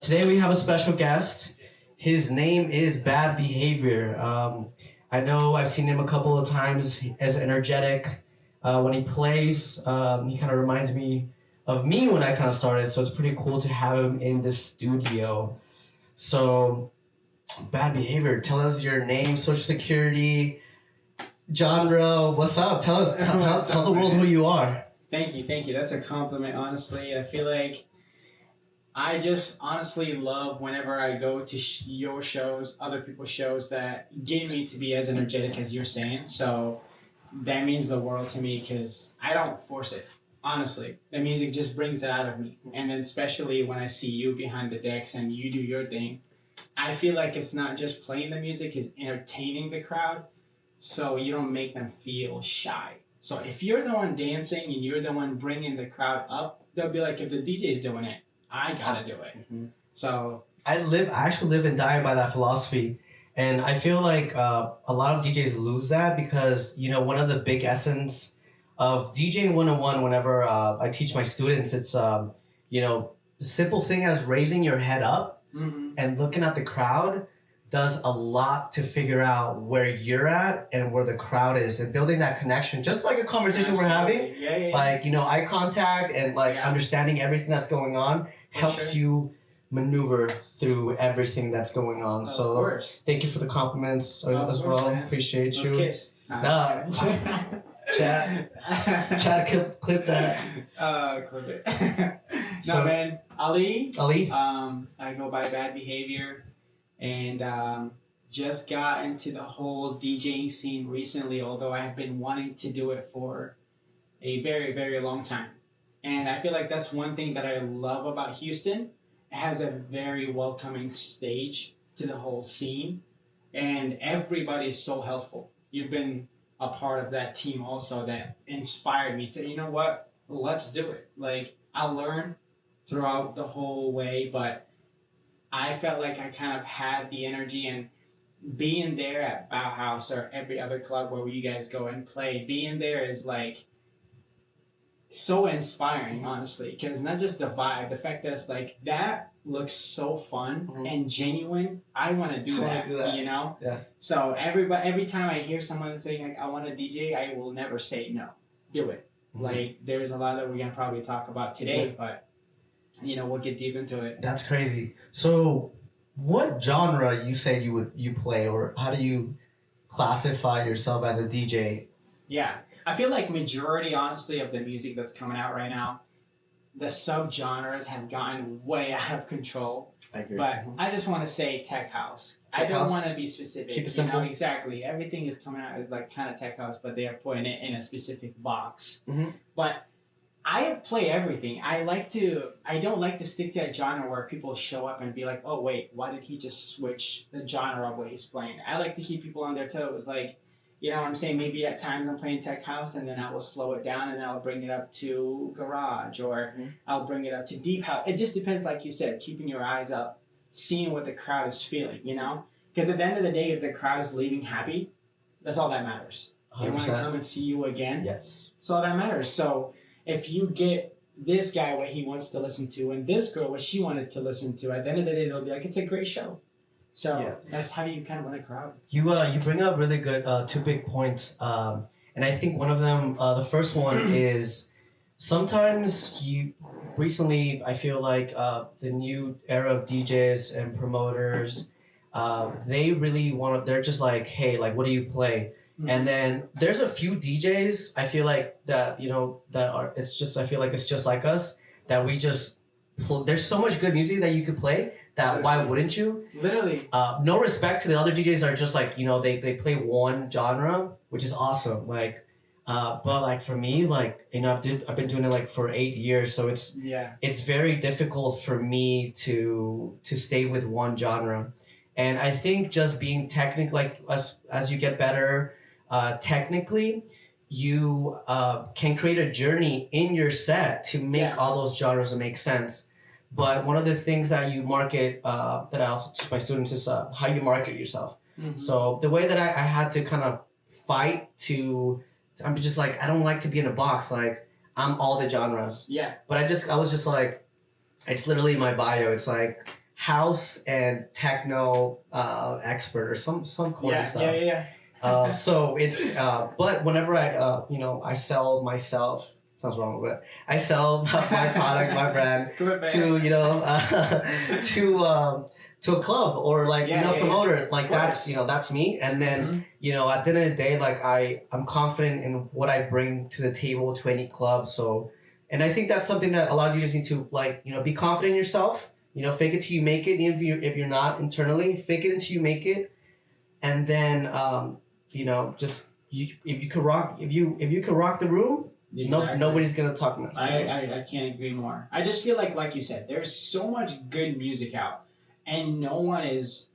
Today we have a special guest. His name is Bad Behavior. I know I've seen him a couple of times as energetic. When he plays, he kind of reminds me of me when I kind of started. So it's pretty cool to have him in the studio. So, Bad Behavior, tell us your name, social security, genre. What's up? Tell the world who you are. Thank you. That's a compliment, honestly. I feel like I just honestly love whenever I go to your shows, other people's shows that get me to be as energetic as you're saying. So that means the world to me because I don't force it. Honestly, the music just brings it out of me. And then especially when I see you behind the decks and you do your thing, I feel like it's not just playing the music, it's entertaining the crowd. So you don't make them feel shy. So if you're the one dancing and you're the one bringing the crowd up, they'll be like, if the DJ's doing it, I gotta do it. Mm-hmm. So I actually live and die by that philosophy. And I feel like a lot of DJs lose that because, one of the big essence of DJing 101 whenever I teach my students, it's, the simple thing as raising your head up and looking at the crowd does a lot to figure out where you're at and where the crowd is and building that connection, just like a conversation we're having. Yeah. Like, eye contact and understanding everything that's going on helps you maneuver through everything that's going on. Of course. Thank you for the compliments as well. Man. Appreciate you. Kiss. Chat, clip that. Clip it. Man. Ali. I go by Bad Behavior. And just got into the whole DJing scene recently, although I have been wanting to do it for a very, very long time. And I feel like that's one thing that I love about Houston. It has a very welcoming stage to the whole scene, and everybody is so helpful. You've been a part of that team also that inspired me to, let's do it. Like, I'll learn throughout the whole way, but I felt like I kind of had the energy, and being there at Bauhaus or every other club where you guys go and play, being there is like so inspiring, honestly, because not just the vibe, the fact that it's like, that looks so fun and genuine. I want to do that, Yeah. So every time I hear someone saying, like, I want to DJ, I will never say no. Do it. Like, there's a lot that we're going to probably talk about today, but we'll get deep into it. That's crazy. So, what genre you said you play, or how do you classify yourself as a DJ? Yeah, I feel like majority, honestly, of the music that's coming out right now, the subgenres have gotten way out of control. I agree. But I just want to say tech house. I don't want to be specific. Keep it simple. Exactly. Everything is coming out as like kind of tech house, but they are putting it in a specific box. But I play everything. I don't like to stick to a genre where people show up and be like, oh, wait, why did he just switch the genre of what he's playing? I like to keep people on their toes. Like, you know what I'm saying? Maybe at times I'm playing tech house and then I will slow it down and I'll bring it up to garage or I'll bring it up to deep house. It just depends, like you said, keeping your eyes up, seeing what the crowd is feeling, Because at the end of the day, if the crowd is leaving happy, that's all that matters. 100%. They want to come and see you again. Yes. That's all that matters. So if you get this guy what he wants to listen to and this girl what she wanted to listen to, at the end of the day, they'll be like, it's a great show. So that's how you kind of win a crowd. You bring up really good two big points. And I think one of them, the first one is sometimes recently I feel like the new era of DJs and promoters, they really they're just like, hey, like, what do you play? And then there's a few DJs I feel like that, I feel like it's just like us, that we just, there's so much good music that you could play that why wouldn't you? Literally. No respect to the other DJs are just like, they play one genre, which is awesome. Like, but like for me, like, I've been doing it like for 8 years. So it's very difficult for me to stay with one genre. And I think just being technical, like as you get better, technically, you can create a journey in your set to make all those genres make sense. But one of the things that you market, that I also teach my students, is how you market yourself. So the way that I had to kind of fight I'm just like, I don't like to be in a box. Like, I'm all the genres. Yeah. But I was just like, it's literally my bio. It's like, house and techno expert or some corny stuff. So it's but whenever I I sell myself, sounds wrong, but I sell my product, my brand to to a club or like promoter, like that's that's me. And then at the end of the day, like I'm confident in what I bring to the table to any club. So, and I think that's something that a lot of you just need to like be confident in yourself. Fake it till you make it. Even if you're not internally, fake it until you make it. And then just if you could rock the room, nobody's gonna talk mess. I can't agree more. I just feel like you said, there's so much good music out, and no one is.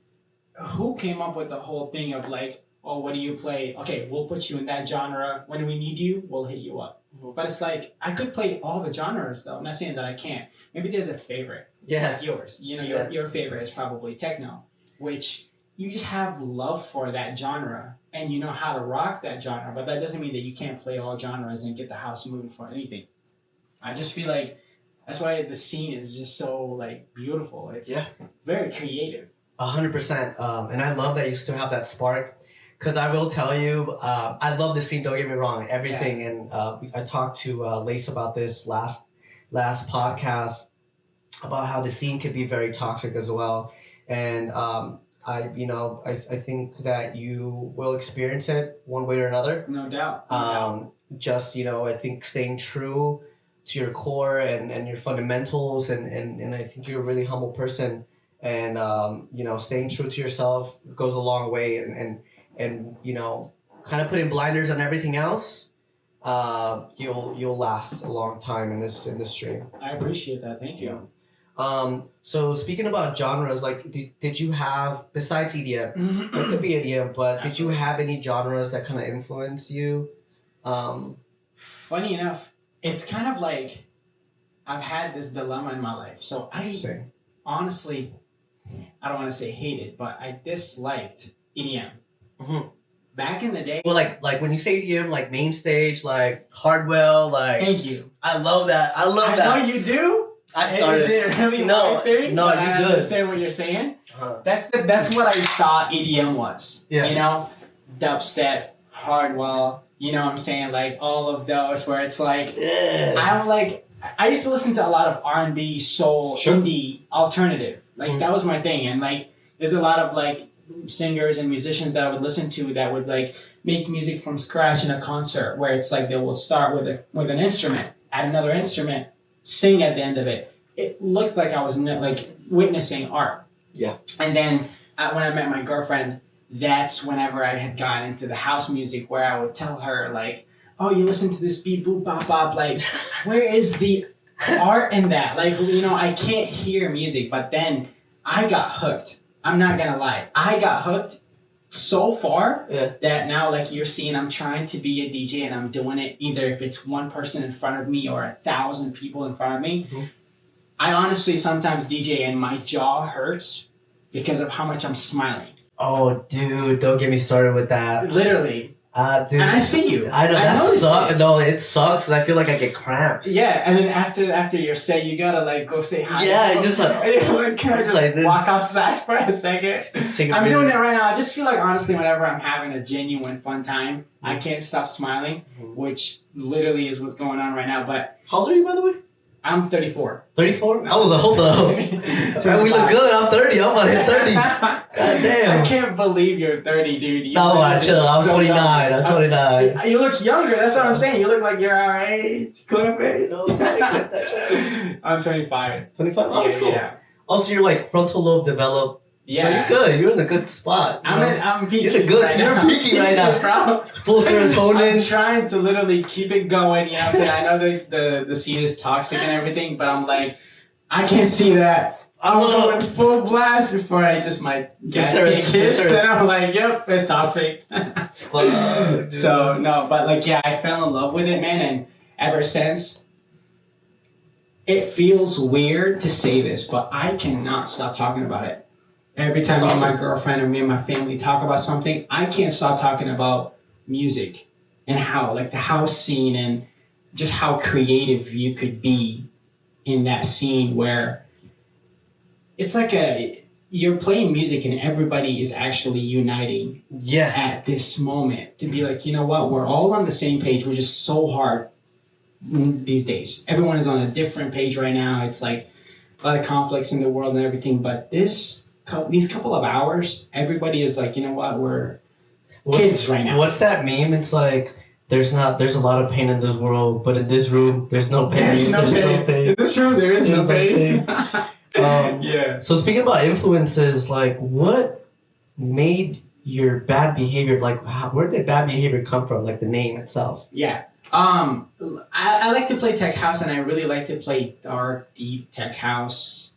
Who came up with the whole thing of like, oh, what do you play? Okay, we'll put you in that genre. When we need you, we'll hit you up. Mm-hmm. But it's like I could play all the genres though. I'm not saying that I can't. Maybe there's a favorite. Yeah. Like yours. Your favorite is probably techno, which you just have love for that genre and you know how to rock that genre. But that doesn't mean that you can't play all genres and get the house moving for anything. I just feel like that's why the scene is just so like beautiful. It's very creative. 100%. And I love that you still have that spark. Because I will tell you, I love the scene, don't get me wrong, everything. Yeah. And I talked to Lace about this last podcast about how the scene could be very toxic as well. And I think that you will experience it one way or another. No doubt. Just, I think staying true to your core and your fundamentals. And I think you're a really humble person. And, staying true to yourself goes a long way. And kind of putting blinders on everything else, you'll last a long time in this industry. I appreciate that. Thank you. So speaking about genres, like did you have, besides EDM, it could be EDM, but did you have any genres that kind of influenced you? Funny enough, it's kind of like I've had this dilemma in my life. So I honestly, I don't want to say hated, but I disliked EDM. Mm-hmm. Back in the day. Well, like when you say EDM, like main stage, like Hardwell, like. Thank you. I love that. I know you do. I started. Is it really my thing? No, I good. Understand what you're saying. Uh-huh. That's what I thought EDM was. Yeah. Dubstep, Hardwell. You know what I'm saying? Like all of those where it's like I used to listen to a lot of R&B, soul, indie, alternative. Like that was my thing, and like there's a lot of like singers and musicians that I would listen to that would like make music from scratch in a concert where it's like they will start with an instrument, add another instrument, sing at the end of it. It looked like I was like witnessing art. Yeah. And then when I met my girlfriend, that's whenever I had gotten into the house music where I would tell her like, oh, you listen to this beat, boop, bop, bop. Like, where is the art in that? Like, I can't hear music. But then I got hooked. I'm not going to lie. I got hooked so far that now, like you're seeing, I'm trying to be a DJ and I'm doing it either if it's one person in front of me or 1,000 people in front of me. Mm-hmm. I honestly sometimes DJ and my jaw hurts because of how much I'm smiling. Oh, dude, don't get me started with that. Literally. Dude, and I see you. I know that sucks. No, it sucks because I feel like I get cramps. Yeah, and then after your set, you gotta like go say hi. Yeah, just like, can I just walk outside for a second? I'm doing it right now. I just feel like honestly, whenever I'm having a genuine fun time, I can't stop smiling, which literally is what's going on right now. But how old are you, by the way? I'm 34. 34? I was a hold up. We look good. I'm 30. I'm about to hit 30. God damn. I can't believe you're 30, dude. No, chill. I'm 29. I'm 29. You look younger. That's what I'm saying. You look like you're our age. Clip it. No, I'm 25. 25? Oh, that's cool. Yeah. Also, you're like frontal lobe developed. Yeah. So you're good. You're in the good spot. I'm peaking. You're peaking right now. Full serotonin. I'm trying to literally keep it going. You know what I'm saying? I know the scene is toxic and everything, but I'm like, I can't see that. I'm going full blast before I just my gas tank hits, and I'm like, yep, it's toxic. So no, but like I fell in love with it, man, and ever since. It feels weird to say this, but I cannot stop talking about it. Every time me and my girlfriend or me and my family talk about something, I can't stop talking about music and how, like, the house scene and just how creative you could be in that scene where it's like you're playing music and everybody is actually uniting at this moment to be like, you know what, we're all on the same page. We're just so hard these days. Everyone is on a different page right now. It's like a lot of conflicts in the world and everything, but these couple of hours, everybody is like, you know what, we're kids right now. What's that meme? It's like, there's a lot of pain in this world, but in this room, there's no pain. There's no pain. In this room, there is no pain. Yeah. So speaking about influences, like, what made your bad behavior, like, where did bad behavior come from, like the name itself? Yeah. I like to play tech house, and I really like to play dark, deep tech house.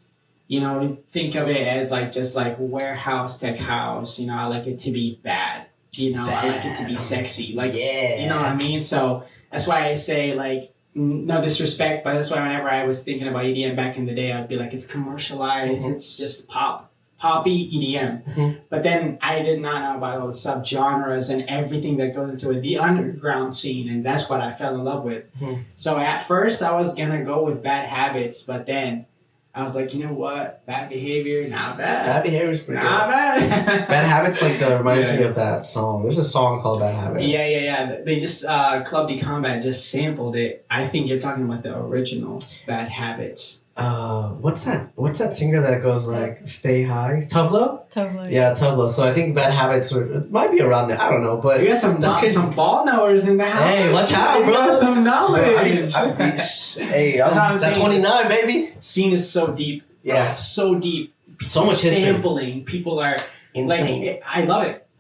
You know, think of it as like just like warehouse tech house. You know, I like it to be bad. You know, I like it to be sexy. Like, you know what I mean? So that's why I say, like, no disrespect, but that's why whenever I was thinking about EDM back in the day, I'd be like, it's commercialized, it's just poppy EDM. But then I did not know about all the subgenres and everything that goes into it, the underground scene, and that's what I fell in love with. So at first I was gonna go with Bad Habits, but then I was like, you know what? Bad behavior, not bad. Bad behavior is pretty not good. Bad. Bad Habits reminds me of that song. There's a song called Bad Habits. Yeah. They just Club de Combat just sampled it. I think you're talking about the original Bad Habits. What's that singer that goes like Stay High? Tublo? Totally. Yeah, Tublo. So I think Bad Habits it might be around there. I don't know, but we got some ball knowers in the house. Hey, watch out, bro. We got some knowledge. Hey, I'm 29, baby. Scene is so deep. Yeah, so deep. So much history. Sampling. People are insane. Like,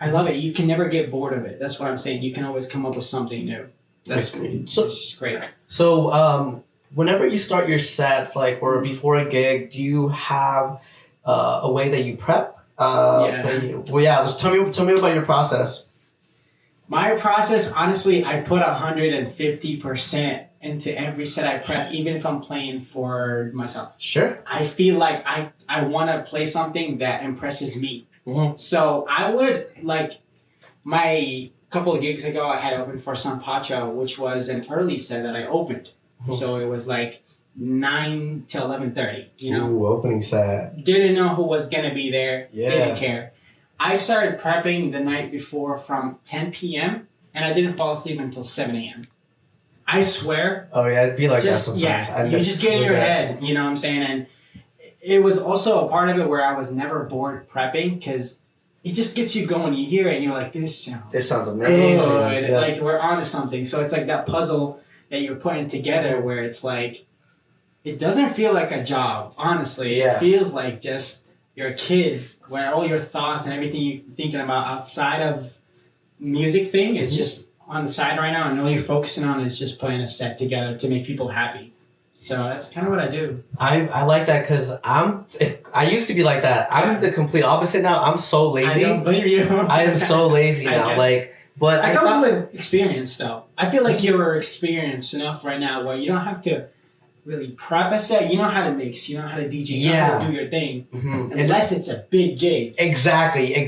I love it. You can never get bored of it. That's what I'm saying. You can always come up with something new. That's great. So great. So, whenever you start your sets, like, or before a gig, do you have a way that you prep? Just tell me about your process. My process, honestly, I put 150% into every set I prep, even if I'm playing for myself. Sure. I feel like I want to play something that impresses me. So I would, like, my couple of gigs ago, I had opened for San Pacho, which was an early set that I opened. So it was like 9 to 11:30, you know. Ooh, opening set. Didn't know who was going to be there. Yeah. Didn't care. I started prepping the night before from 10 p.m. and I didn't fall asleep until 7 a.m. I swear. Oh, yeah, it'd be like that sometimes. Yeah, you just get in your head, you know what I'm saying? And it was also a part of it where I was never bored prepping because it just gets you going. You hear it and you're like, this sounds amazing. Good. Yeah. Like, we're onto something. So it's like that puzzle that you're putting together where it's like, it doesn't feel like a job, honestly. It feels like just you're a kid where all your thoughts and everything you're thinking about outside of music thing is just on the side right now, and all you're focusing on is just putting a set together to make people happy. So that's kind of what I do. I like that because I used to be like that. I'm the complete opposite now. I'm so lazy. I don't blame you. I am so lazy now. But that comes with experience, though. I feel like you're experienced enough right now where you don't have to really prep a set. You know how to mix. You know how to DJ. You know how to do your thing. Unless it's a big gig. Exactly.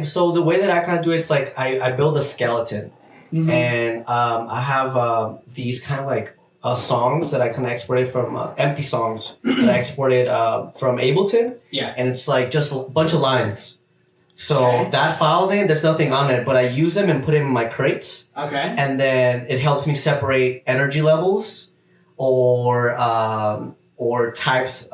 So the way that I kind of do it, it's like I build a skeleton. And I have these kind of like songs that I kind of exported from empty songs that I exported from Ableton. Yeah. And it's like just a bunch of lines. So that file name, there's nothing on it, but I use them and put them in my crates. Okay. And then it helps me separate energy levels or types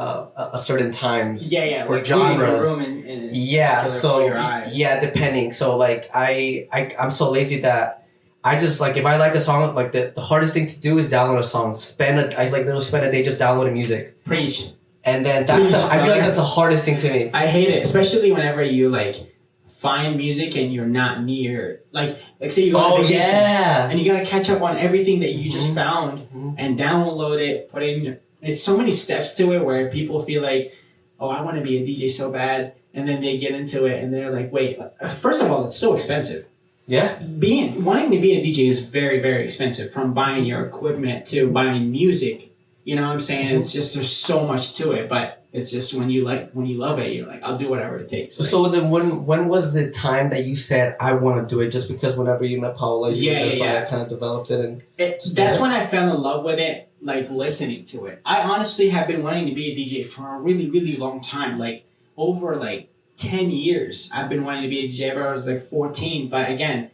certain times. Or like genres. Room in so your eyes. Depending. So like I'm so lazy that I just like if I like a song, like the hardest thing to do is download a song. I literally spend a day just downloading music. Preach. And then I feel like that's the hardest thing to me. I hate it, especially whenever you like find music and you're not near, like say you go on vacation and you gotta catch up on everything that you just found and download it, put it in your. There's so many steps to it where people feel like, oh, I want to be a DJ so bad, and then they get into it and they're like, wait, first of all, it's so expensive. Yeah. Wanting to be a DJ is very, very expensive, from buying your equipment to buying music. You know what I'm saying? It's just, there's so much to it, but it's just when you love it, you're like, I'll do whatever it takes. So then when was the time that you said, I want to do it? Just because whenever you met Paola, you kind of developed it? That's when I fell in love with it. like listening to it. I honestly have been wanting to be a DJ for a really, really long time. Like over like 10 years. I've been wanting to be a DJ ever I was like 14. But again,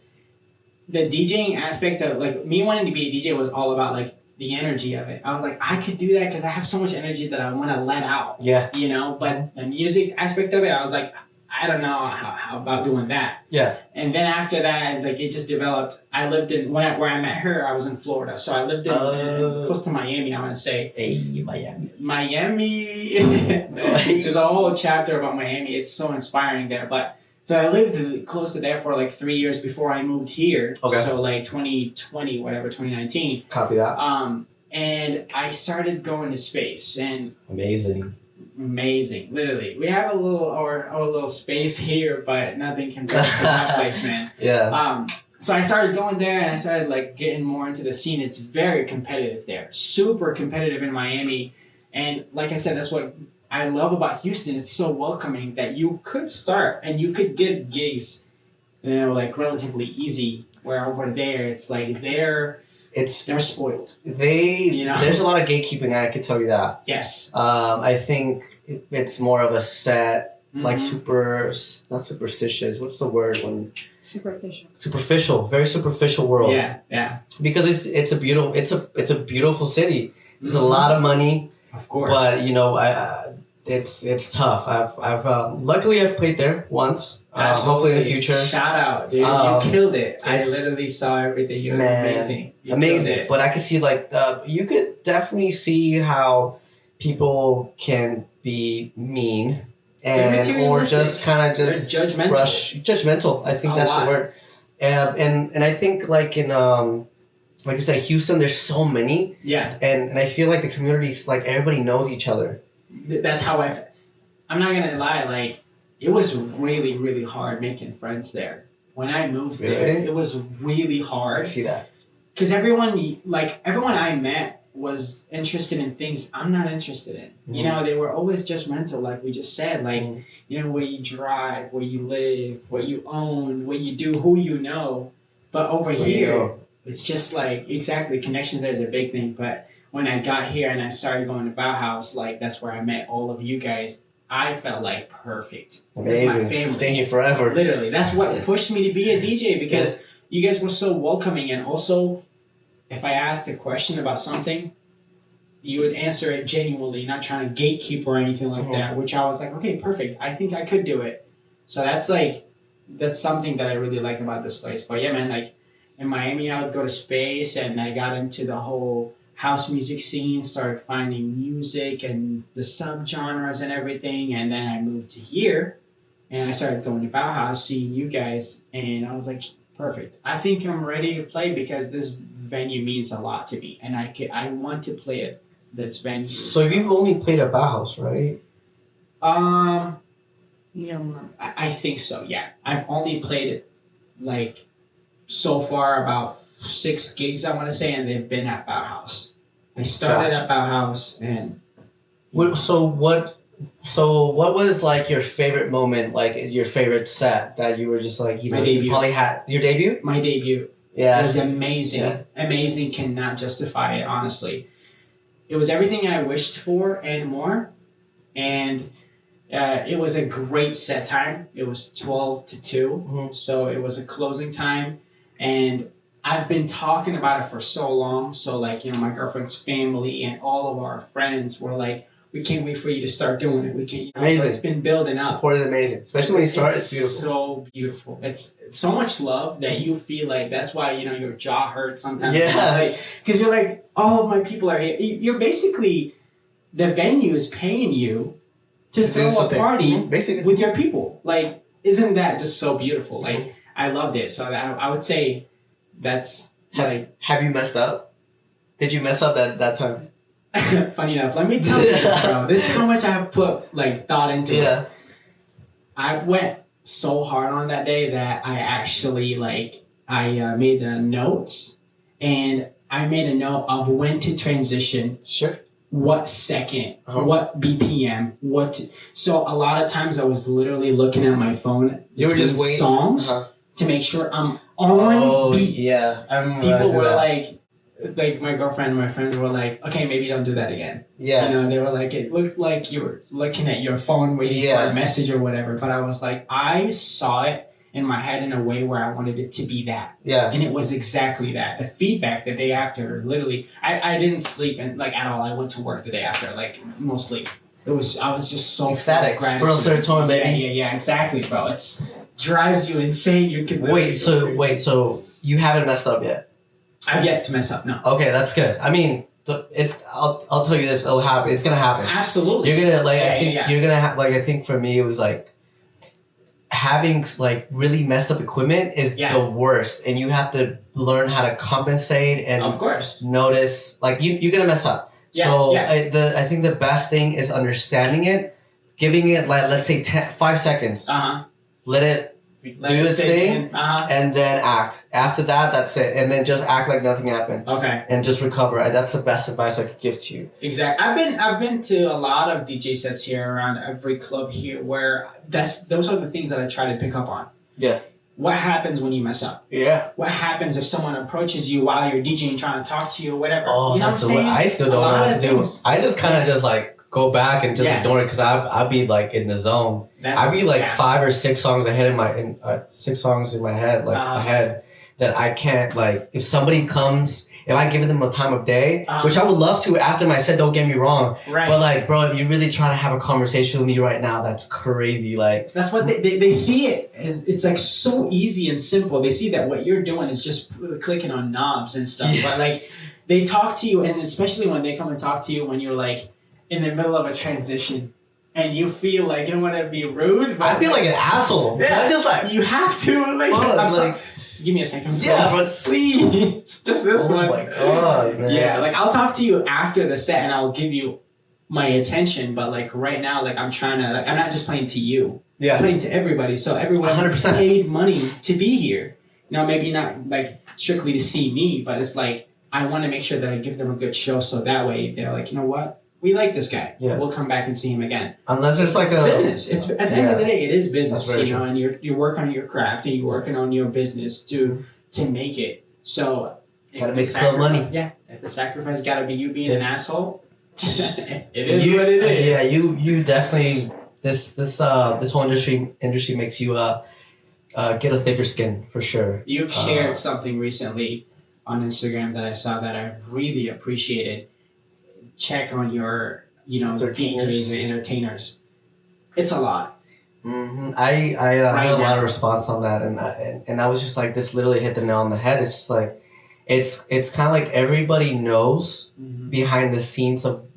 the DJing aspect of like me wanting to be a DJ was all about like the energy of it. I was like, I could do that because I have so much energy that I want to let out. Yeah. You know, but the music aspect of it, I was like, I don't know how about doing that. Yeah. And then after that, like it just developed. I lived in where I met her. I was in Florida, so I lived in close to Miami. I want to say. Hey, Miami. Miami. There's a whole chapter about Miami. It's so inspiring there. But so I lived close to there for like 3 years before I moved here. Okay. So like 2020, whatever, 2019. Copy that. And I started going to space and. Amazing, literally. We have our little space here, but nothing compares to that place, man. Yeah. So I started going there, and I started like getting more into the scene. It's very competitive there, super competitive in Miami, and like I said, that's what I love about Houston. It's so welcoming that you could start and you could get gigs, you know, like relatively easy. Where over there, it's like they're spoiled. There's a lot of gatekeeping. I could tell you that. Yes. I think it's more of a set, like not superstitious. What's the word when? Superficial, very superficial world. Yeah. Because it's a beautiful city. There's a lot of money. Of course. But you know, it's tough. Luckily I've played there once. Hopefully in the future. Shout out, dude! You killed it. I literally saw everything. It was amazing. Amazing. But I could see like you could definitely see how people can be mean or just kind of just judgmental. I think that's the word. And I think like in like you said, Houston, there's so many. Yeah. And I feel like the community's like everybody knows each other. That's how I'm not gonna lie, like it was really, really hard making friends there. When I moved there, it was really hard. I see that. Because everyone I met was interested in things I'm not interested in. Mm-hmm. You know, they were always judgmental, like we just said, like, you know, where you drive, where you live, what you own, what you do, who you know. But over here, it's just like, exactly, connections there is a big thing. But when I got here and I started going to Bauhaus, like that's where I met all of you guys. I felt like perfect. Amazing. That's my family. Staying here forever. Literally. That's what pushed me to be a DJ because you guys were so welcoming. And also, if I asked a question about something, you would answer it genuinely, not trying to gatekeep or anything like that, which I was like, okay, perfect. I think I could do it. So that's something that I really like about this place. But yeah, man, like in Miami, I would go to space and I got into the whole house music scene, started finding music and the subgenres and everything, and then I moved to here and I started going to Bauhaus, seeing you guys, and I was like, perfect. I think I'm ready to play because this venue means a lot to me, and I want to play at this venue. So you've only played at Bauhaus, right? You know, I think so. Yeah, I've only played it like so far about 6 gigs, I want to say, and they've been at Bauhaus. I started at Bauhaus, and so what was like your favorite moment, like your favorite set that you were just like, you know, you probably had your debut? My debut. Yeah. It was amazing. Yeah. Amazing, cannot justify it, honestly. It was everything I wished for and more, and it was a great set time. It was 12 to 2, so it was a closing time, and I've been talking about it for so long. So like, you know, my girlfriend's family and all of our friends were like, we can't wait for you to start doing it. We can't. Amazing. So it's been building up. Support is amazing, especially when you start. It's beautiful. So beautiful. It's so much love that you feel like that's why, you know, your jaw hurts sometimes. Yeah. Because you're like, all of my people are here. You're basically, the venue is paying you to throw a party with your people. Like, isn't that just so beautiful? Like, I loved it. So I would say that's like. Have you messed up? Did you mess up that time? Funny enough, let me tell you this, bro. This is how much I have put like thought into it. I went so hard on that day that I actually I made the notes, and I made a note of when to transition. Sure. What second? What BPM? So a lot of times I was literally looking at my phone. You were just waiting songs to make sure I'm on beat. Yeah, people were like, like my girlfriend and my friends were like, okay, maybe don't do that again. Yeah. You know, they were like, it looked like you were looking at your phone waiting for a message or whatever. But I was like, I saw it in my head in a way where I wanted it to be that. Yeah. And it was exactly that. The feedback the day after, literally, I didn't sleep and like at all. I went to work the day after, like no sleep. I was just so ecstatic. Feral serotonin, baby. Yeah, exactly, bro. It's drives you insane. You can wait. So you haven't messed up yet? I've yet to mess up. No. Okay, that's good. I mean, I'll tell you this. It'll happen. It's gonna happen. Absolutely. You're gonna like. I think you're gonna have like. I think for me it was like having like really messed up equipment is the worst, and you have to learn how to compensate and of course notice like you're gonna mess up. I think the best thing is understanding it, giving it like let's say 5 seconds. Let it do its thing, and then act. After that, that's it, and then just act like nothing happened. Okay. And just recover. That's the best advice I could give to you. Exactly. I've been to a lot of DJ sets here around every club here where those are the things that I try to pick up on. Yeah. What happens when you mess up? Yeah. What happens if someone approaches you while you're DJing trying to talk to you or whatever? Oh, you know that's what I'm saying? I still don't know what to do. I just kind of just like go back and just ignore it because I'll be like in the zone. I'd be like 5 or 6 songs ahead in 6 songs in my head, like ahead that I can't like. If somebody comes, if I give them a time of day, which I would love to after my set. Don't get me wrong, but like, bro, if you really try to have a conversation with me right now, that's crazy. Like that's what they see it. It's like so easy and simple. They see that what you're doing is just clicking on knobs and stuff. But like, they talk to you, and especially when they come and talk to you when you're like in the middle of a transition. And you feel like you don't want to be rude. But I feel like an asshole. Yeah, I'm just like you have to. Like, I'm sorry. Give me a second. Yeah, but please, just this one. Oh my god, man. Yeah, like I'll talk to you after the set, and I'll give you my attention. But like right now, like I'm trying to. Like I'm not just playing to you. Yeah. I'm playing to everybody. So everyone 100% paid money to be here. You know, maybe not like strictly to see me, but it's like I want to make sure that I give them a good show, so that way they're like, you know what. We like this guy. Yeah. We'll come back and see him again. Unless there's like it's business. It's at the end of the day, it is business. You know, true. And you work on your craft and you're working on your business to make it. So gotta make club money. Yeah. If the sacrifice gotta be you being an asshole, it is what it is. Yeah, you definitely this whole industry makes you get a thicker skin for sure. You've shared something recently on Instagram that I saw that I really appreciated. Check on your, DJs and entertainers. It's a lot. Mm-hmm. I had a lot of response on that, and I was just like, this literally hit the nail on the head. It's just like, it's kind of like everybody knows behind the scenes of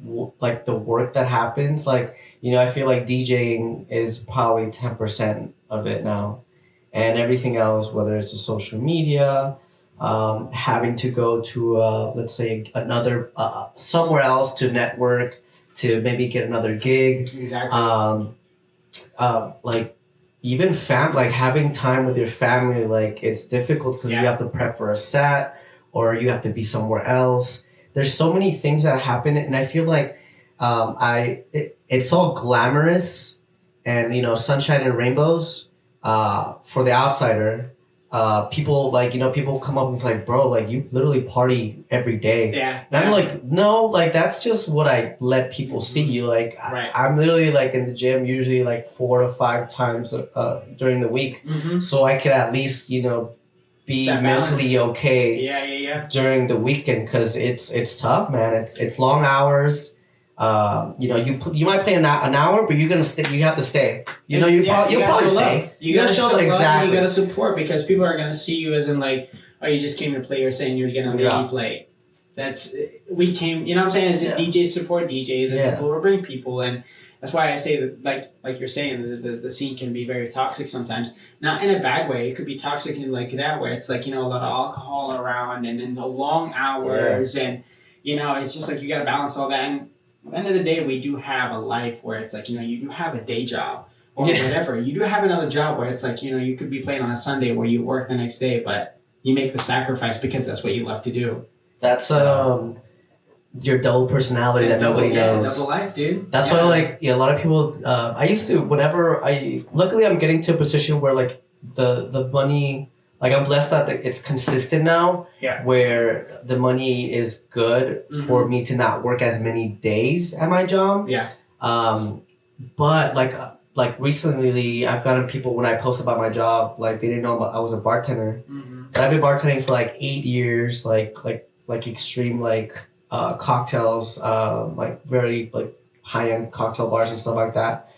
like the work that happens. Like, I feel like DJing is probably 10% of it now, and everything else, whether it's the social media. Having to go to let's say another somewhere else to network to maybe get another gig. Exactly. Like even like having time with your family, like it's difficult because you have to prep for a set or you have to be somewhere else. There's so many things that happen, and I feel like it's all glamorous and sunshine and rainbows for the outsider. People people come up and it's like, bro, like you literally party every day. Yeah. And I'm like, no, like that's just what I let people see you. Like I'm literally like in the gym usually like 4 to 5 times during the week. So I could at least, be mentally okay during the weekend because it's tough, man. It's long hours. You might play an hour, but you're gonna stay. You have to stay. You'll probably stay. You gotta show exactly. You gotta support because people are gonna see you as in like, oh, you just came to play. You're saying you're gonna leave play. We came. You know what I'm saying? It's just DJs support DJs and people will bring people, and that's why I say that like you're saying the scene can be very toxic sometimes. Not in a bad way. It could be toxic in like that way. It's like a lot of alcohol around and then the long hours and it's just like you gotta balance all that. And at the end of the day, we do have a life where it's like, you do have a day job or whatever. You do have another job where it's like, you could be playing on a Sunday where you work the next day, but you make the sacrifice because that's what you love to do. That's your double personality that nobody knows. Double life, dude. That's why, a lot of people, I used to, luckily I'm getting to a position where like the money like I'm blessed that it's consistent now. Yeah. Where the money is good for me to not work as many days at my job. Yeah. But like recently, I've gotten people when I post about my job, like they didn't know I was a bartender. But I've been bartending for like 8 years, like extreme cocktails, like very like high end cocktail bars and stuff like that.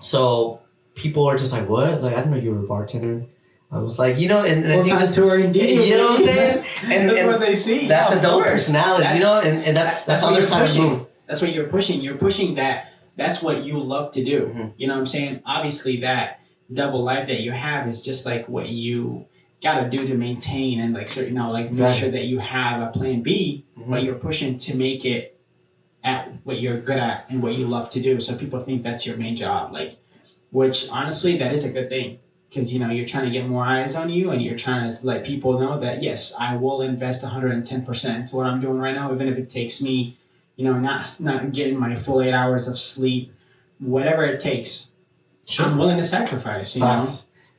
So people are just like, what? Like I didn't know you were a bartender. I was like, and I think just touring DJ, you know what I'm saying? And that's what they see. That's a dope personality, and that's on their side of the moon. That's what you're pushing. You're pushing that. That's what you love to do. You know what I'm saying? Obviously, that double life that you have is just like what you gotta do to maintain and like certain, make sure that you have a plan B, but you're pushing to make it at what you're good at and what you love to do. So people think that's your main job, which honestly, that is a good thing. Because you're trying to get more eyes on you, and you're trying to let people know that yes, I will invest 110% what I'm doing right now, even if it takes me, not getting my full 8 hours of sleep, whatever it takes. Sure. I'm willing to sacrifice. You know.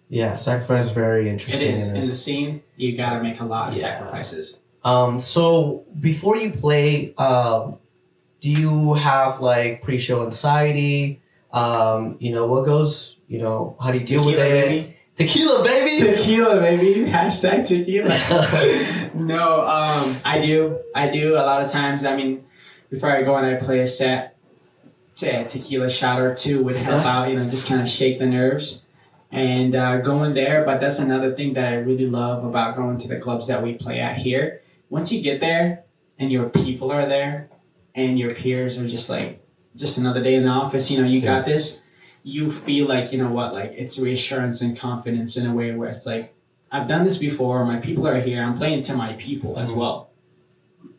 Yeah, sacrifice is very interesting. It is in the scene. You gotta make a lot of sacrifices. So before you play, do you have like pre-show anxiety? What goes? How do you deal with it? Baby. Tequila, baby. Tequila, baby. Hashtag tequila. No, I do. A lot of times. I mean, before I go and I play a set, say a tequila shot or two would help out. Just kind of shake the nerves and going there. But that's another thing that I really love about going to the clubs that we play at here. Once you get there and your people are there and your peers are just another day in the office, you got this. You feel like, it's reassurance and confidence in a way where it's like, I've done this before. My people are here. I'm playing to my people as well.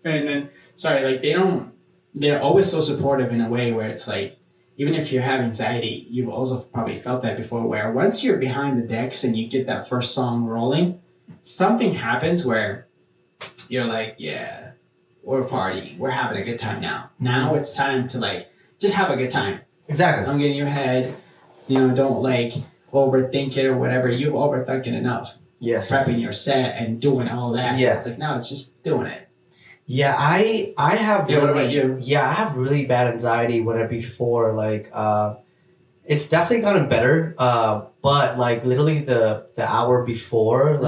And then, they're always so supportive in a way where it's like, even if you have anxiety, you've also probably felt that before, where once you're behind the decks and you get that first song rolling, something happens where you're like, yeah, we're partying. We're having a good time now. Now it's time to just have a good time. Exactly. Don't get in your head. Don't overthink it or whatever. You've overthunk it enough. Yes. Prepping your set and doing all that. Yeah. So it's like, no, it's just doing it. Yeah, I have really, what about you? Yeah, I have really bad anxiety before it's definitely gotten better. But literally the hour before,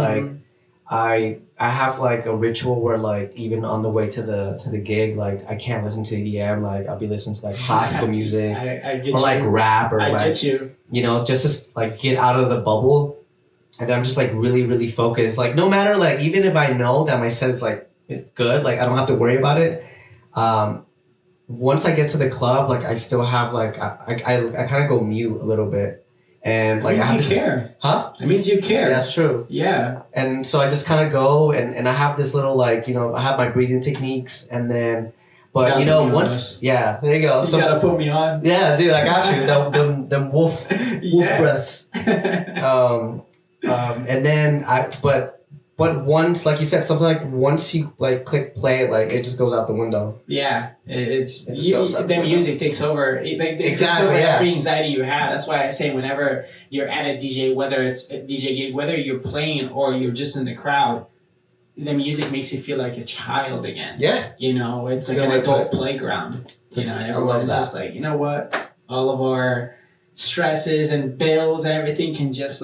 I have a ritual where even on the way to the gig, I can't listen to EDM. I'll be listening to classical music I get or you. rap or I get you. Just to get out of the bubble, and I'm just really really focused. No matter even if I know that my set is good, I don't have to worry about it. Once I get to the club, I still have I kind of go mute a little bit, and it means you care. Huh? It means you care. Yeah, that's true. Yeah. And so I just kind of go, and I have this little I have my breathing techniques, and then, but once, yeah, there you go. You gotta put me on. Yeah, dude, I got you. Them wolf breaths. And then but once, like you said, something once you click play, it just goes out the window. Yeah, the music takes over. It takes over every anxiety you have. That's why I say whenever you're at a DJ, whether it's a DJ gig, whether you're playing or you're just in the crowd, the music makes you feel like a child again. Yeah. It's like an adult playground. Everyone is just you know what? All of our stresses and bills and everything can just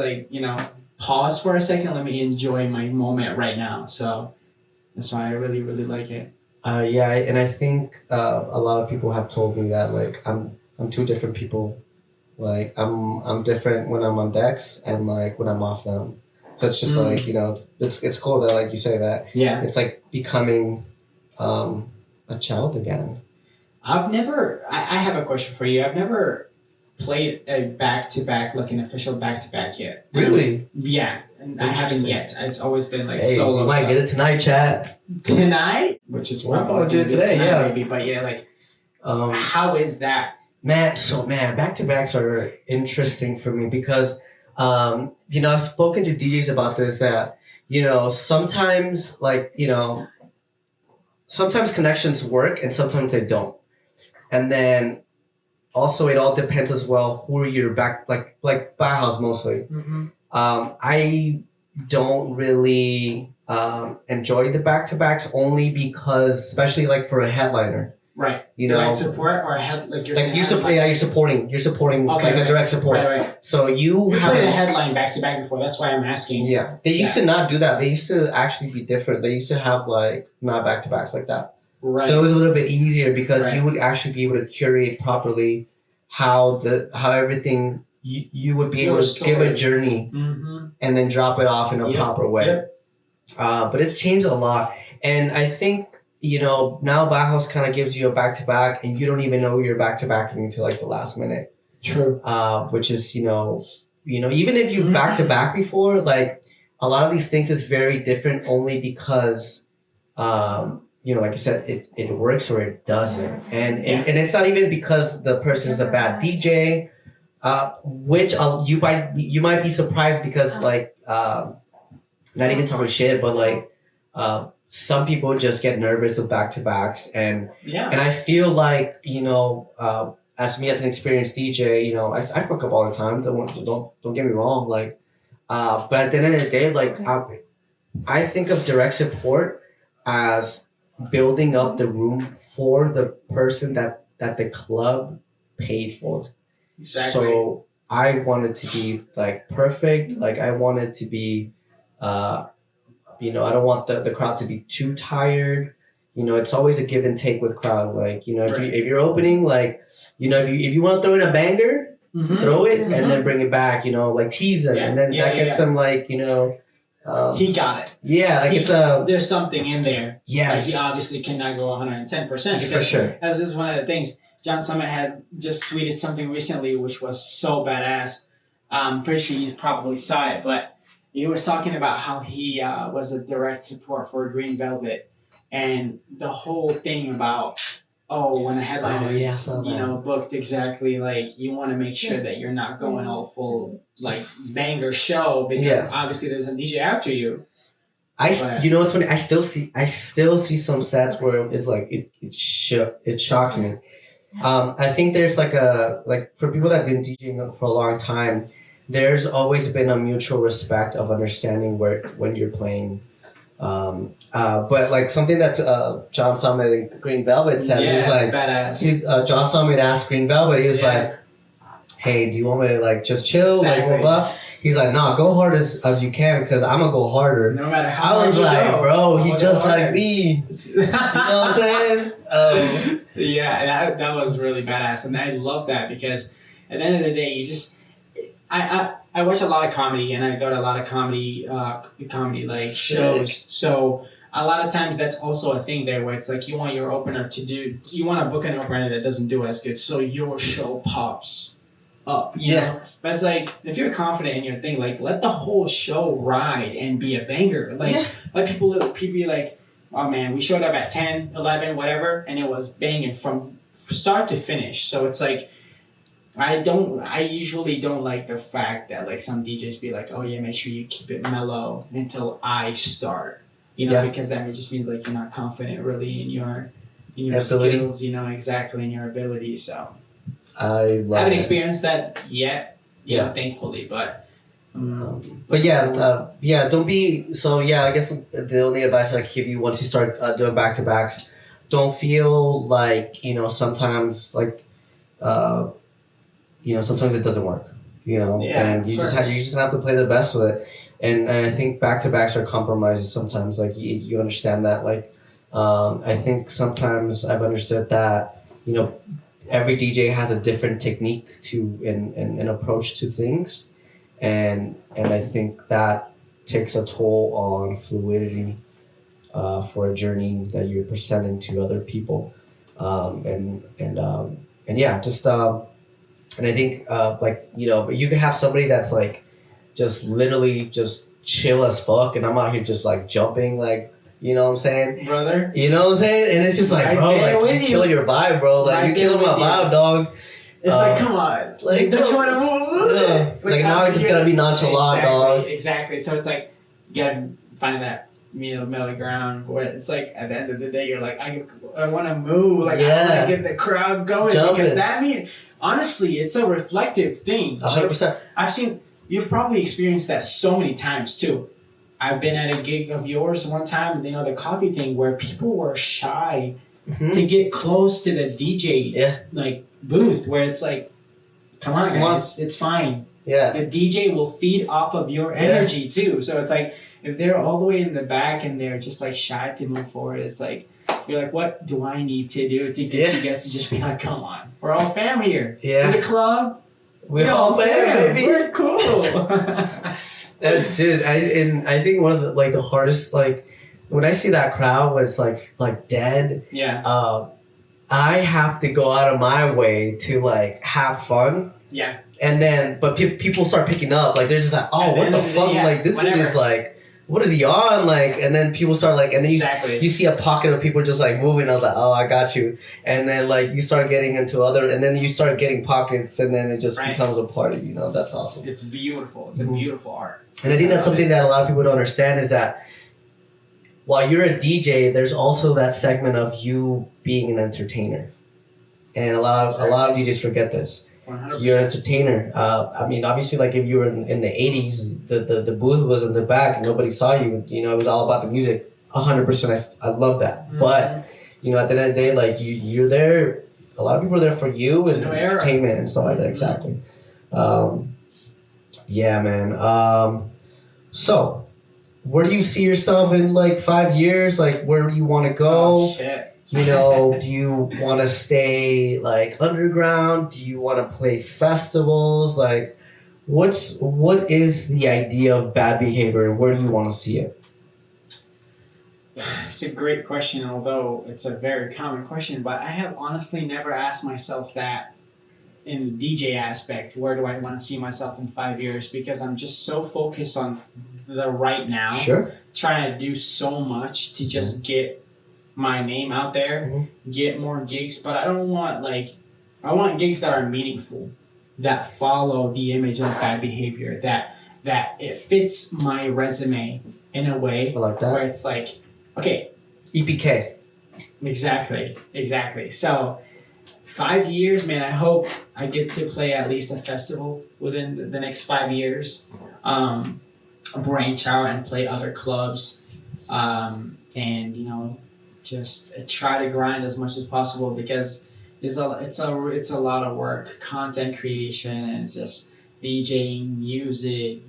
pause for a second. Let me enjoy my moment right now. So that's why I really, really like it. Yeah, and I think a lot of people have told me that I'm two different people. I'm different when I'm on decks and when I'm off them. So it's just it's cool that you say that. Yeah. It's becoming a child again. I have a question for you. I've never played a back-to-back, an official back-to-back yet. Really? Yeah, and I haven't yet. It's always been solo. You might get it tonight, chat. Tonight? Which is what I'll do it today, yeah. Maybe, but how is that? Man, back-to-backs are interesting for me because, I've spoken to DJs about this that, sometimes, sometimes connections work and sometimes they don't. And then also it all depends as well who you're back, Bauhaus mostly. Mm-hmm. I don't really enjoy the back-to-backs only because, especially like for a headliner. Right. You know, like support or head like you're like you're you're supporting like a direct support. Right. So you played a headline back to back before. That's why I'm asking. Yeah, they used to not do that. They used to actually be different. They used to have like not back to backs like that. Right. So it was a little bit easier because you would actually be able to curate properly how everything you would be able to give a journey and then drop it off in a proper way. Yep. But it's changed a lot, and I think now Bauhaus kind of gives you a back to back, and you don't even know you're back to backing until like the last minute. True. Which is even if you've back to back before, like a lot of these things is very different only because like I said, it works or it doesn't. And it's not even because the person's a bad DJ, which you might be surprised because like not even talking shit, but like some people just get nervous with back to backs, and I feel like as me as an experienced DJ, I fuck up all the time. Don't get me wrong, like but at the end of the day, like I think of direct support as building up the room for the person that the club paid for. Exactly. So I want it to be like perfect. Like I want it to be, I don't want the crowd to be too tired. It's always a give and take with crowd. Like if you're opening, like if you want to throw in a banger, throw it and then bring it back. Like tease them, and then that gets them like he got it. Yeah, like there's something in there. Yes. Like he obviously cannot go 110%. For sure. As is one of the things. John Summit had just tweeted something recently which was so badass. I'm pretty sure you probably saw it, but he was talking about how he was a direct support for Green Velvet, and the whole thing about when the headliner is booked exactly, like you want to make sure that you're not going all full like banger show because obviously there's a DJ after you. What's funny? I still see some sets where it's like it shocks me. I think there's for people that have been DJing for a long time, there's always been a mutual respect of understanding when you're playing. But like something that John Summit and Green Velvet said is like badass. John Summit asked Green Velvet, he was like, "Hey, do you want me to like just chill?" Exactly. Like blah blah. He's like, "Nah, go hard as you can because I'm gonna go harder." No matter how. I was like, "Bro, he just like me." You know what I'm saying? Yeah, that was really badass, and I love that because at the end of the day, you just I watch a lot of comedy, and I go to a lot of comedy like shows. So a lot of times that's also a thing there where it's like you want your opener you want to book an opener that doesn't do as good, so your show pops up. You know? But it's like if you're confident in your thing, like let the whole show ride and be a banger. Like let people be like, oh man, we showed up at 10, 11, whatever, and it was banging from start to finish. So it's like. I usually don't like the fact that like some DJs be like, oh yeah, make sure you keep it mellow until I start, because that just means like you're not confident really in your skills, exactly in your ability. So I haven't experienced that yet, thankfully, but don't be so. I guess the only advice I can give you once you start doing back to backs, don't feel like sometimes like. Sometimes it doesn't work, and you just have to play the best with it. And I think back to backs are compromises sometimes. Like you understand that. Like I think sometimes I've understood that every DJ has a different technique to and approach to things, and I think that takes a toll on fluidity for a journey that you're presenting to other people, And I think, you can have somebody that's like, just literally just chill as fuck, and I'm out here just like jumping, like, you know what I'm saying, brother. You know what I'm saying, and it's just like, bro, like you kill your vibe, bro. Like you killing my vibe, dog. It's like, come on, like don't you want to move? Like now I just gotta be nonchalant, dog. Exactly. So it's like, you gotta find that middle ground where it's like at the end of the day you're like I want to move, like I want to get the crowd going. Jumping. Because that means honestly it's a reflective thing. 100%. I've seen you've probably experienced that so many times too. I've been at a gig of yours one time, you know, the coffee thing where people were shy to get close to the DJ like booth, where it's like, come on guys, it's fine. Yeah. The DJ will feed off of your energy too. So it's like, if they're all the way in the back and they're just like shy to move forward, it's like, you're like, what do I need to do to get you guys to just be like, come on, we're all fam here. Yeah. In the club, we're all fam, baby. We're cool. Dude, I think one of the like the hardest, like when I see that crowd when it's like dead, I have to go out of my way to like have fun. Yeah. And then, but people start picking up, like they're just like, oh, what the fuck? Like this dude is like, what is he on? Like, and then people start like, and then you see a pocket of people just like moving. I was like, oh, I got you. And then like you start getting into other, and then you start getting pockets, and then it just becomes a party. You know, that's awesome. It's beautiful. It's a beautiful art. And I think that's something that a lot of people don't understand is that while you're a DJ, there's also that segment of you being an entertainer, and a lot of DJs forget this. 100%. You're an entertainer. I mean, obviously, like if you were in the 80s, the booth was in the back and nobody saw you. You know, it was all about the music. 100%. I love that. Mm-hmm. But you know, at the end of the day, like you're there. A lot of people are there for you and entertainment and stuff like that. Exactly. Yeah, man. So, where do you see yourself in like 5 years? Like, where do you want to go? Oh, shit. You know, do you want to stay like underground? Do you want to play festivals? Like, what is the idea of Bad Behavior and where do you want to see it? It's a great question, although it's a very common question, but I have honestly never asked myself that in the DJ aspect. Where do I want to see myself in 5 years? Because I'm just so focused on the right now. Sure. Trying to do so much to just get my name out there, get more gigs, but I want gigs that are meaningful, that follow the image of Bad Behavior, that it fits my resume in a way where it's like, okay, EPK. Exactly. So 5 years, man, I hope I get to play at least a festival within the next 5 years, branch out and play other clubs, and you know, just try to grind as much as possible because it's a lot of work, content creation, and it's just DJing, music,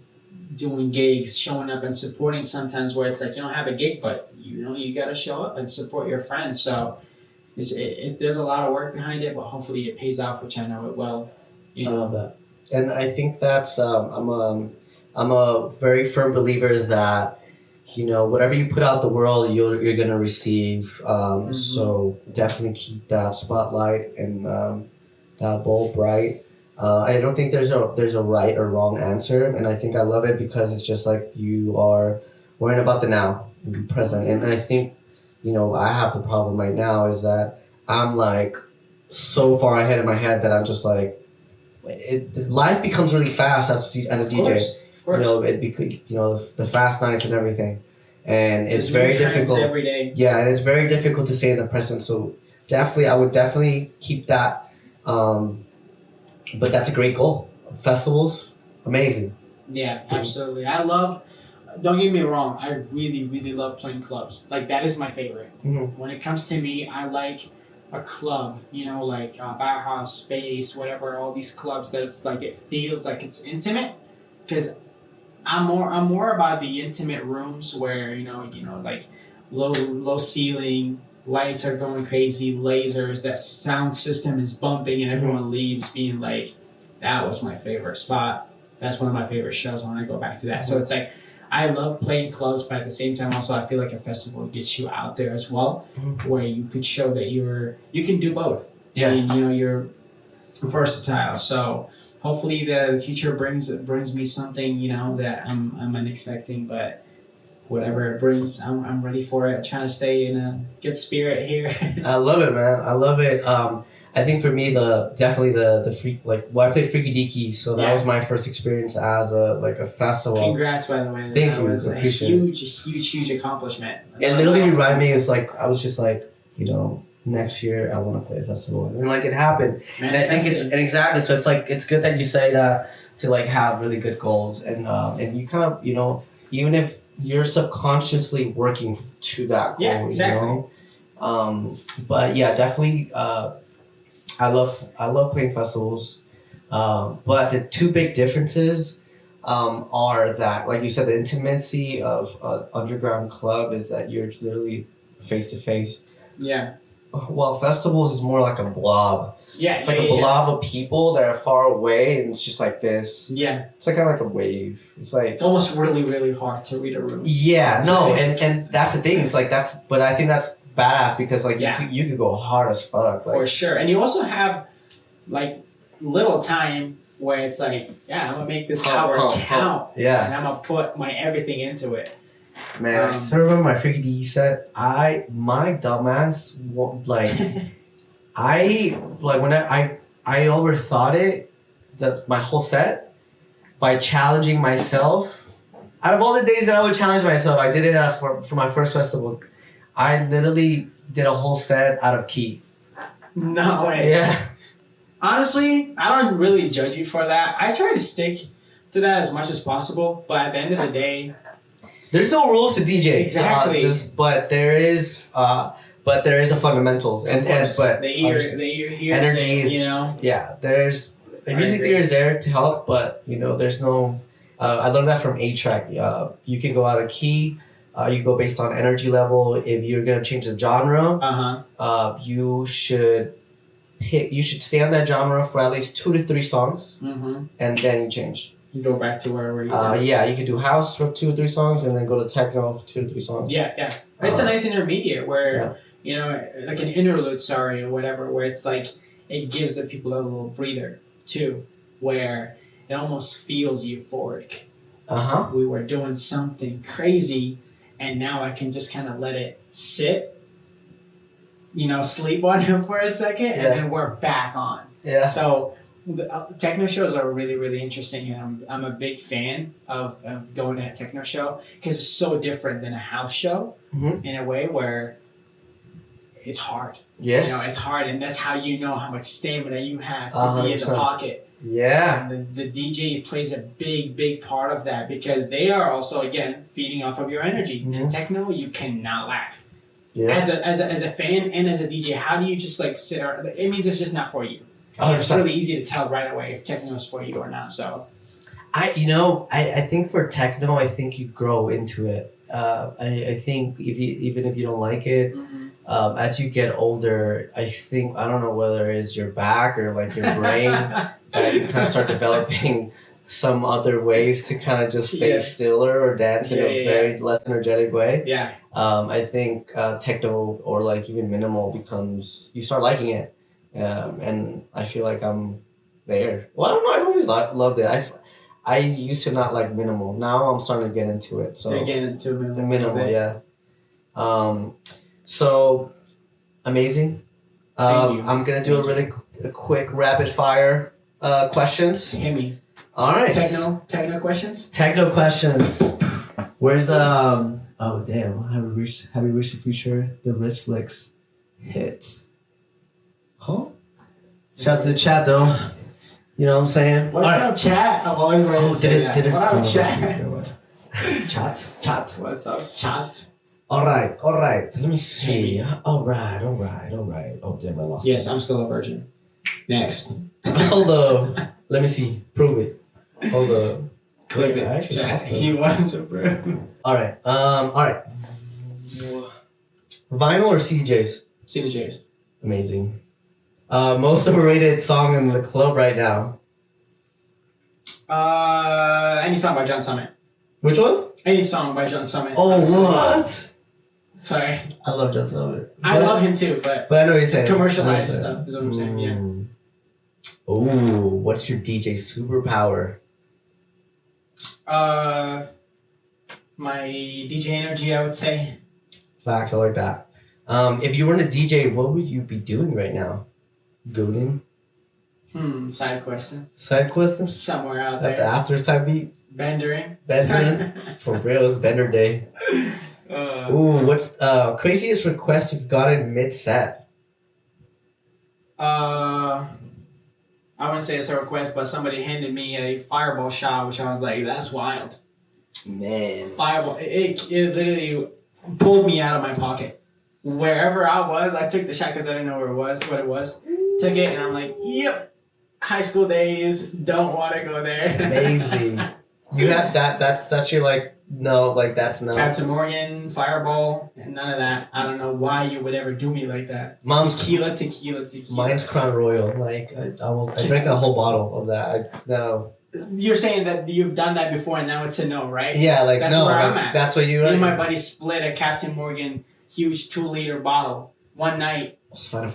doing gigs, showing up and supporting sometimes where it's like you don't have a gig, but you know you gotta show up and support your friends. So there's a lot of work behind it, but hopefully it pays off, which I know it will. You know? I love that, and I think that's I'm a very firm believer that. You know, whatever you put out the world, you're gonna receive. So definitely keep that spotlight and that bulb bright. I don't think there's a right or wrong answer, and I think I love it because it's just like you are worrying about the now and be present. And I think, you know, I have the problem right now is that I'm like so far ahead in my head that I'm just like, life becomes really fast as a DJ. You know, the fast nights and everything, and it's very difficult. Every day. Yeah, and it's very difficult to stay in the present. So I would definitely keep that. But that's a great goal. Festivals, amazing. Yeah, absolutely. Don't get me wrong. I really, really love playing clubs. Like that is my favorite. Mm-hmm. When it comes to me, I like a club. You know, like Bauhaus, Space, whatever. All these clubs that it's like it feels like it's intimate, because. I'm more about the intimate rooms where you know like low ceiling, lights are going crazy, lasers, that sound system is bumping, and everyone leaves being like, that was my favorite spot. That's one of my favorite shows. I want to go back to that. So it's like I love playing clubs, but at the same time also I feel like a festival gets you out there as well, where you could show that you can do both. Yeah. And you know you're versatile. So. Hopefully the future brings me something, you know, that I'm unexpecting, but whatever it brings, I'm ready for it. I'm trying to stay in a good spirit here. I love it, man. I love it. I think for me definitely the freak, like I played Freaky Deaky, so that was my first experience as a festival. Congrats, by the way. Thank you. It was a huge accomplishment. And literally reminded me, it's like I was just like, you know, next year I want to play a festival, and like it happened. And I think it's and exactly. So it's like it's good that you say that to like have really good goals, and you kind of even if you're subconsciously working to that goal, exactly. But yeah, definitely. I love playing festivals, but the two big differences are that, like you said, the intimacy of an underground club is that you're literally face to face. Yeah. Well, festivals is more like a blob. Yeah, it's like a blob of people that are far away, and it's just like this. Yeah, it's like kind of like a wave. It's like it's almost really, really hard to read a room. Yeah, no, and that's the thing. It's like but I think that's badass because like you could go hard as fuck. Like, for sure, and you also have like little time where it's like, I'm gonna make this hour count. Yeah, and I'm gonna put my everything into it. Man, I still remember my Freaky D set. My dumbass, like, when I overthought it, my whole set, by challenging myself. Out of all the days that I would challenge myself, I did it for my first festival. I literally did a whole set out of key. No way. Yeah. Honestly, I don't really judge you for that. I try to stick to that as much as possible, but at the end of the day, there's no rules to DJ. Exactly. But there is a fundamentals but the ear energy is, Yeah, there's the music theory is there to help, but there's no. I learned that from A-Track. You can go out of key. You go based on energy level. If you're gonna change the genre, you should stay on that genre for at least 2 to 3 songs, and then you change. You go back to wherever you you can do house for 2 or 3 songs, and then go to techno for 2 to 3 songs. Yeah. It's a nice intermediate where like an interlude, or whatever, where it's like it gives the people a little breather too, where it almost feels euphoric. We were doing something crazy, and now I can just kind of let it sit. Sleep on him for a second, and then we're back on. Yeah. So the techno shows are really, really interesting, and I'm a big fan of going to a techno show because it's so different than a house show in a way where it's hard. Yes. It's hard, and that's how you know how much stamina you have to be in the pocket. Yeah. And the DJ plays a big, big part of that because they are also, again, feeding off of your energy. In techno, you cannot lack. Yeah. As a fan and as a DJ, how do you just like sit? It means it's just not for you. It's really easy to tell right away if techno is for you or not. So, I think for techno, I think you grow into it. I think even if you don't like it, as you get older, I don't know whether it's your back or like your brain, you kind of start developing some other ways to kind of just stay stiller or dance in a very less energetic way. Yeah. I think techno or like even minimal you start liking it. And I feel like I'm there. Well, I don't know. I've always loved it. I used to not like minimal. Now I'm starting to get into it. So you're getting into minimal, yeah. So amazing. Thank you. I'm gonna do a quick rapid fire questions. Hit me. All right. Techno questions. Techno questions. Where's oh damn! Have we reached the future? The wrist flicks hits. Huh? Shout out to the chat though. You know what I'm saying? What's up, chat? I'm always ready to say that. What up, chat? Chat. What's up, chat? All right. Let me see. All right. Oh damn, I lost. Yes, I'm still a virgin. Next. Hold up. Let me see. Prove it. Hold up. Clip it. Chat. He wants to prove. All right. Vinyl or CDJs? CDJs. Amazing. Most overrated song in the club right now? Any song by John Summit. Which one? Any song by John Summit. Oh, honestly. What? Sorry. I love John Summit. I love him too, but I know what you're saying. It's commercialized stuff, is what I'm saying, yeah. Ooh, what's your DJ superpower? My DJ energy, I would say. Facts, I like that. If you weren't a DJ, what would you be doing right now? Gooning? Side questions. Side questions? Somewhere out there. At the after time beat? Bendering. For real, it's Bender Day. Ooh, what's craziest request you've gotten mid-set? I wouldn't say it's a request, but somebody handed me a fireball shot, which I was like, that's wild. Man. Fireball. It literally pulled me out of my pocket. Wherever I was, I took the shot because I didn't know what it was. Took it, and I'm like, yep. High school days, don't want to go there. Amazing. You have that. That's your like. No, like that's not. Captain Morgan, Fireball, and none of that. I don't know why you would ever do me like that. Tequila. Mine's Crown Royal. Like I drank a whole bottle of that. No. You're saying that you've done that before, and now it's a no, right? Yeah, like that's no. Where like, I'm at. That's what you. Me and my buddy split a Captain Morgan huge 2-liter bottle one night.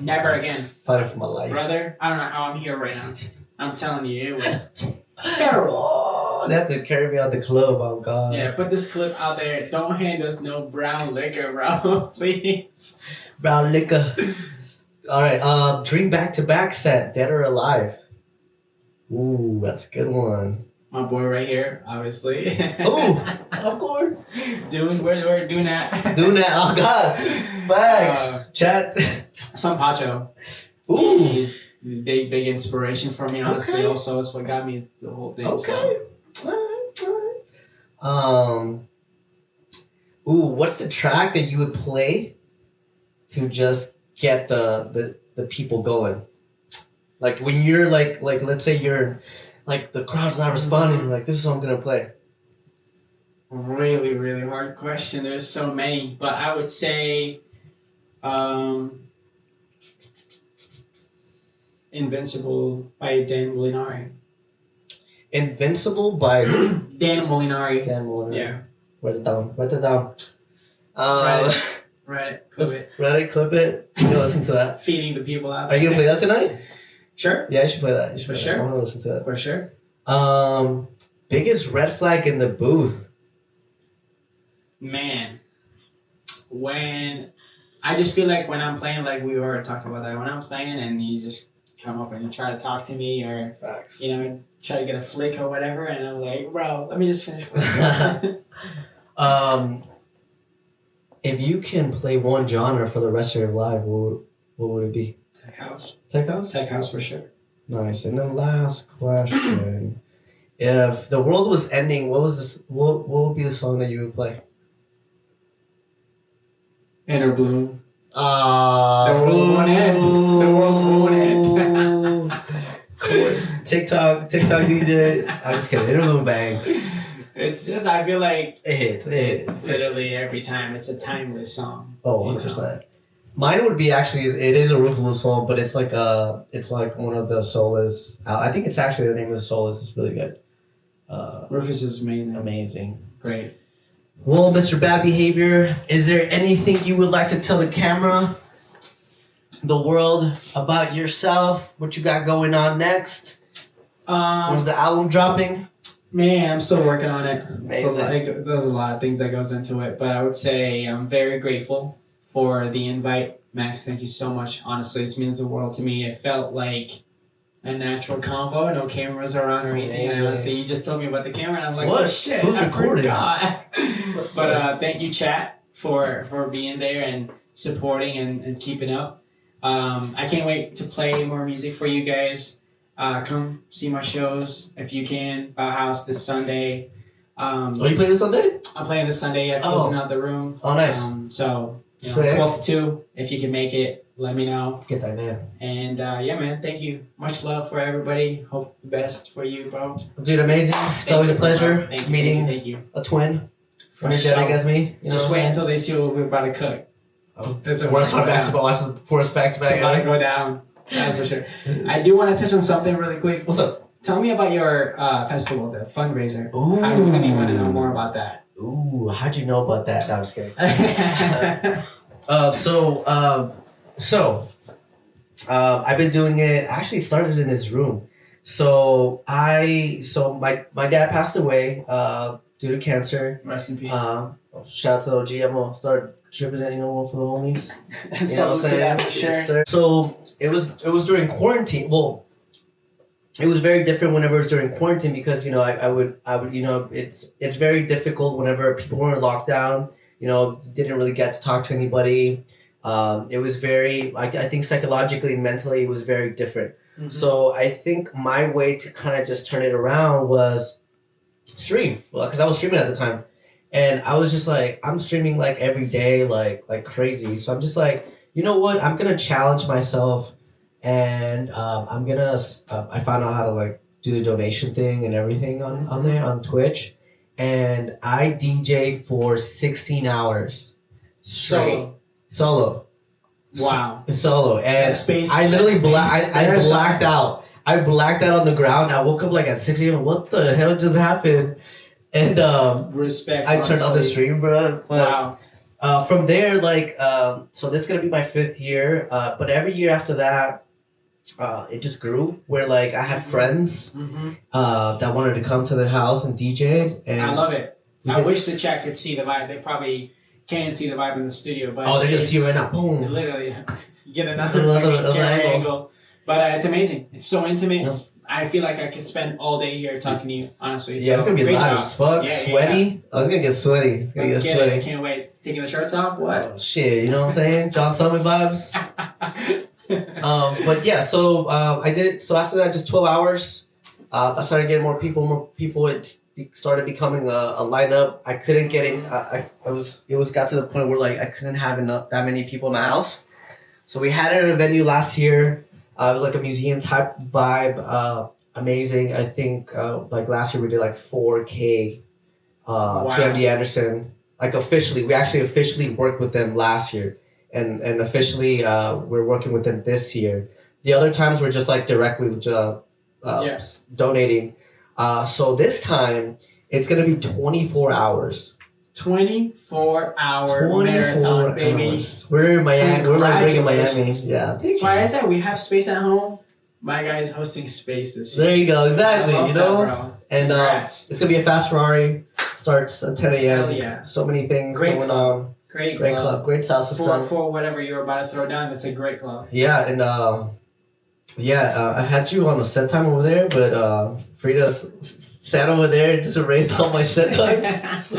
Never again. Fighting for my life, brother. I don't know how I'm here right now. I'm telling you, it was terrible. They have to carry me out the club. Oh God. Yeah, put this clip out there. Don't hand us no brown liquor, bro. Please. Brown liquor. All right. Dream back-to-back set. Dead or alive? Ooh, that's a good one. My boy right here, obviously. Ooh, of course. We're doing that. Doing that. Oh God. Thanks. Chat. Some Pacho. Ooh. He's big inspiration for me. Honestly, okay. Also, it's what got me the whole thing. Okay. So. All right. Ooh, what's the track that you would play to just get the people going? Like when you're like let's say you're like the crowd's not responding, like this is what I'm gonna play. Really, really hard question. There's so many, but I would say Invincible by Dan Molinari. Invincible by Dan Molinari. Yeah. Where's it down? Write it down. Right. Clip it. Ready? Clip it. You can listen to that. Feeding the people out. Are you gonna play that tonight? Sure. Yeah, you should play that. For sure. I want to listen to that. For sure. Biggest red flag in the booth. Man, when I just feel like when I'm playing, like we already talked about that. When I'm playing and you just come up and you try to talk to me or Facts. Try to get a flick or whatever, and I'm like, bro, let me just finish. If you can play one genre for the rest of your life, what would it be? Tech house. Tech house? Tech house for sure. Nice. And then last question. If the world was ending, what would be the song that you would play? Inner Bloom. The world won't end. The world won't end. TikTok DJ. I'm just kidding. Inner Bloom bangs. It's just, I feel like it hits. Literally every time. It's a timeless song. Oh, 100%. Mine would be actually, it is a Rufus song, but it's like one of the solos. I think it's actually the name of the solos. It's really good. Rufus is amazing. Amazing. Great. Well, Mr. Bad Behavior, is there anything you would like to tell the camera, the world, about yourself? What you got going on next? When's the album dropping? Man, I'm still working on it. Amazing. So, there's a lot of things that goes into it, but I would say I'm very grateful for the invite. Max, thank you so much. Honestly, this means the world to me. It felt like a natural convo. No cameras around or anything. Honestly, you just told me about the camera, and I'm like, what? Oh shit, Who's I recording? forgot. But thank you, chat, for being there and supporting and keeping up. I can't wait to play more music for you guys. Come see my shows if you can. Bauhaus this Sunday. You play this Sunday? I'm playing this Sunday. Closing out the room. Oh, nice. So 12 to 2. If you can make it, let me know. Get that, man. And yeah, man, thank you. Much love for everybody. Hope the best for you, bro. Dude, amazing. It's always a pleasure meeting thank you. a twin from your dad, I guess me. Just wait until they see what we're about to cook. Oh, worst back to back. Worst back to back. It's about to go down. That's for sure. I do want to touch on something really quick. What's up? Tell me about your festival, the fundraiser. Ooh. I really want to know more about that. Ooh, how'd you know about that? No, I'm just kidding. I've been doing it. I actually started in this room. So my dad passed away due to cancer. Rest in peace. Shout out to the OG. I'm gonna start tripping it, for the homies. You know what I'm saying? That for sure. Yes, sir. So it was during quarantine. Well, it was very different whenever it was during quarantine because I would it's very difficult whenever people were in lockdown. Didn't really get to talk to anybody. It was very, I think psychologically, mentally, it was very different. Mm-hmm. So I think my way to kind of just turn it around was stream. Well, because I was streaming at the time, and I was just like, I'm streaming like every day, like crazy. So I'm just like, you know what? I'm gonna challenge myself, and I'm gonna. I found out how to like do the donation thing and everything on there on Twitch, and I DJ'd for 16 hours straight. Solo. Wow. Solo. And I literally I blacked out. I blacked out on the ground. I woke up like at 6 a.m. What the hell just happened? And respect. I turned on the stream, bro. But, wow. From there, like, so this is gonna be my 5th year. But every year after that, it just grew. Where like I had friends that wanted to come to the house and DJ. And I love it. I wish the chat could see the vibe. They probably can't see the vibe in the studio, but they're gonna see it right now. Boom! Literally, you get another camera angle. But it's amazing. It's so intimate. Yeah. I feel like I could spend all day here talking to you, honestly. Yeah, so, it's gonna be loud as fuck. Yeah, sweaty. Yeah. I was gonna get sweaty. It's gonna get sweaty. I can't wait. Taking the shirts off? What? Oh, shit, you know what I'm saying? John Summit vibes. But yeah, so I did it. So after that, just 12 hours. I started getting more people. It started becoming a lineup. I couldn't get in. It got to the point where like I couldn't have that many people in my house. So we had it at a venue last year. It was like a museum type vibe. Amazing. I think like last year we did like 4K to MD Anderson. Like officially, we actually officially worked with them last year, and officially we're working with them this year. The other times we're just like directly donating. So this time it's gonna be 24 hours. 24-hour marathon, baby. We're in Miami. We're like big in Miami. Yeah. That's why I said we have space at home. My guy's hosting space this year. There you go. Exactly. You know. That, and it's gonna be a fast Ferrari. Starts at 10 a.m. Hell yeah. So many things going on. Great club. Great salsa stuff. For whatever you're about to throw down, it's a great club. Yeah, and I had you on a set time over there, but Frida sat over there and just erased all my set times.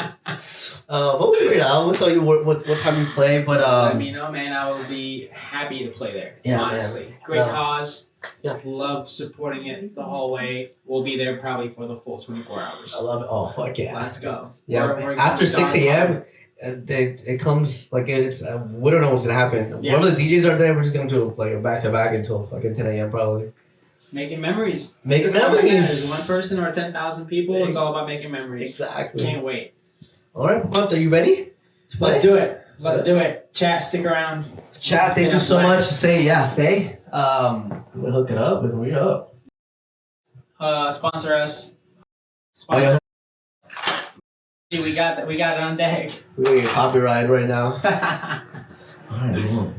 But we'll figure it out. We'll tell you what time you play. But let me know, man. I will be happy to play there. Yeah, honestly, man. Great cause. Yeah, love supporting it the whole way. We'll be there probably for the full 24 hours. I love it. Oh fuck yeah! Let's go. Yeah, we're after 6 a.m. It comes like it's. We don't know what's gonna happen. Yeah. Whenever the DJs are there, we're just gonna do like a back to back until fucking 10 a.m. probably. Making memories. Making memories. There's one person or 10,000 people. It's all about making memories. Exactly. Can't wait. All right, Punt, are you ready? Let's do it. Let's do it. Chat, stick around. Chat, thank you so much. Stay. We'll hook it up and we're up. Sponsor us. Sponsor. We got it on deck. We're gonna get copyright right now. All right,